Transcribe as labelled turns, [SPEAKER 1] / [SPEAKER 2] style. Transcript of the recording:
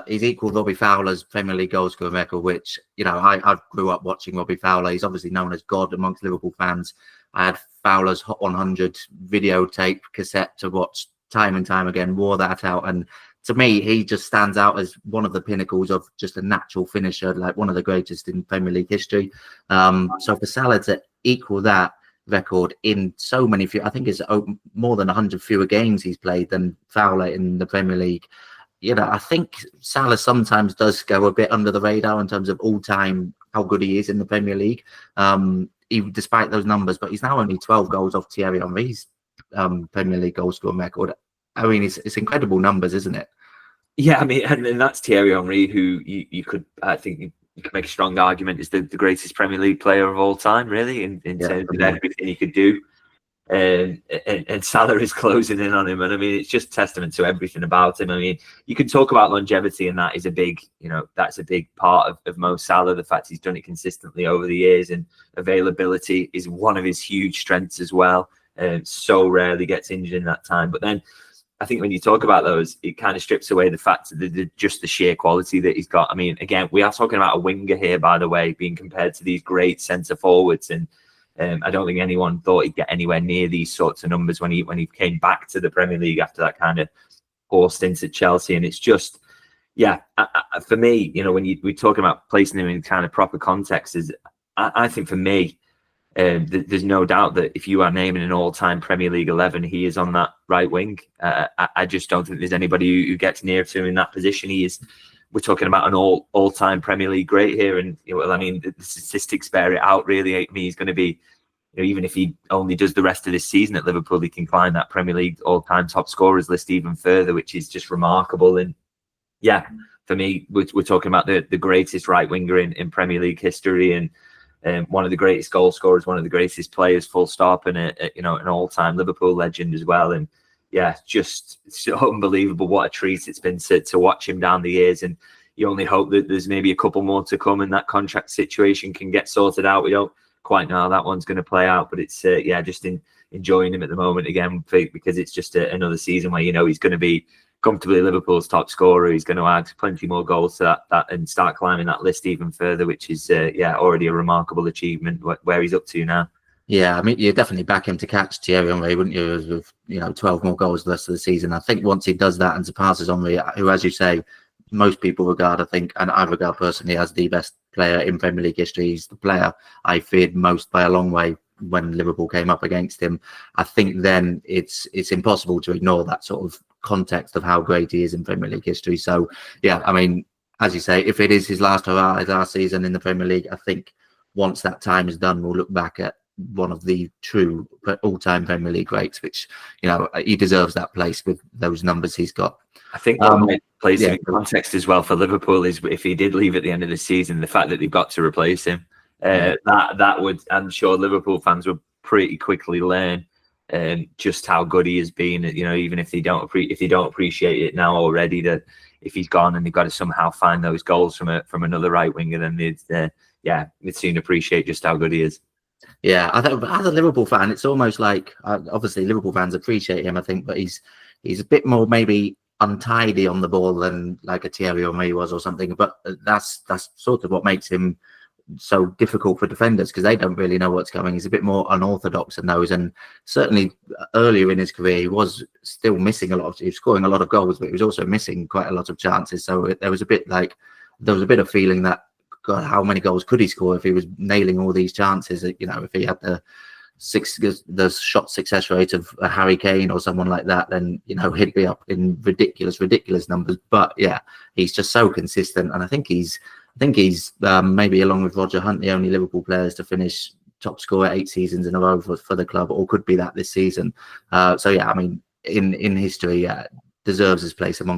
[SPEAKER 1] He's equalled Robbie Fowler's Premier League goal scoring record, which, I grew up watching Robbie Fowler. He's obviously known as God amongst Liverpool fans. I had Fowler's Hot 100 videotape cassette to watch time and time again, wore that out. And to me, he just stands out as one of the pinnacles of just a natural finisher, like one of the greatest in Premier League history. So for Salah to equal that record in so many few, I think it's more than 100 fewer games he's played than Fowler in the Premier League. I think Salah sometimes does go a bit under the radar in terms of all-time how good he is in the Premier League, even despite those numbers. But he's now only 12 goals off Thierry Henry's Premier League goal scoring record. I mean, it's incredible numbers, isn't it?
[SPEAKER 2] Yeah, I mean, and that's Thierry Henry, who you could, I think, you could make a strong argument is the greatest Premier League player of all time, really, in terms of everything he could do. And Salah is closing in on him, and I mean, it's just testament to everything about him. I mean, you can talk about longevity, and that is a big, that's a big part of Mo Salah. The fact he's done it consistently over the years, and availability is one of his huge strengths as well. So rarely gets injured in that time. But then I think when you talk about those, it kind of strips away the fact that just the sheer quality that he's got. I mean, again, we are talking about a winger here, by the way, being compared to these great centre forwards, and I don't think anyone thought he'd get anywhere near these sorts of numbers when he came back to the Premier League after that kind of poor stint at Chelsea. And it's just, for me, when we're talking about placing him in kind of proper context, I think for me, there's no doubt that if you are naming an all-time Premier League 11, he is on that right wing. I just don't think there's anybody who gets near to him in that position. We're talking about an all-time Premier League great here, and I mean, the statistics bear it out. Really, I mean, he's going to be, even if he only does the rest of this season at Liverpool, he can climb that Premier League all-time top scorers list even further, which is just remarkable. And yeah, for me, we're talking about the greatest right winger in Premier League history, and one of the greatest goal scorers, one of the greatest players, full stop, and an all-time Liverpool legend as well. And yeah, just so unbelievable. What a treat it's been to watch him down the years. And you only hope that there's maybe a couple more to come and that contract situation can get sorted out. We don't quite know how that one's going to play out, but it's, just enjoying him at the moment again, because it's just another season where, he's going to be comfortably Liverpool's top scorer. He's going to add plenty more goals to that and start climbing that list even further, which is, already a remarkable achievement where he's up to now.
[SPEAKER 1] Yeah, I mean, you definitely back him to catch Thierry Henry, wouldn't you? With 12 more goals the rest of the season. I think once he does that and surpasses Henry, who, as you say, most people regard, I think, and I regard personally, as the best player in Premier League history. He's the player I feared most by a long way when Liverpool came up against him. I think then it's impossible to ignore that sort of context of how great he is in Premier League history. So yeah, I mean, as you say, if it is his last season in the Premier League, I think once that time is done, we'll look back at one of the true all-time Premier League greats, which, he deserves that place with those numbers he's got.
[SPEAKER 2] I think what plays in context as well for Liverpool is if he did leave at the end of the season, the fact that they've got to replace him, that would, I'm sure Liverpool fans would pretty quickly learn just how good he has been. Even if they don't appreciate it now already, that if he's gone and they've got to somehow find those goals from another right winger, then they'd soon appreciate just how good he is.
[SPEAKER 1] Yeah, I think as a Liverpool fan, it's almost like, obviously Liverpool fans appreciate him, I think, but he's a bit more maybe untidy on the ball than like a Thierry Henry was or something. But that's sort of what makes him so difficult for defenders, because they don't really know what's coming. He's a bit more unorthodox in those, and certainly earlier in his career, he was still missing he was scoring a lot of goals, but he was also missing quite a lot of chances. So there was a bit of feeling that, God, how many goals could he score if he was nailing all these chances? If he had the shot success rate of a Harry Kane or someone like that, then he'd be up in ridiculous numbers. But yeah, he's just so consistent, and I think he's maybe, along with Roger Hunt, the only Liverpool players to finish top scorer 8 seasons in a row for the club, or could be that this season. So yeah, I mean, in history, deserves his place among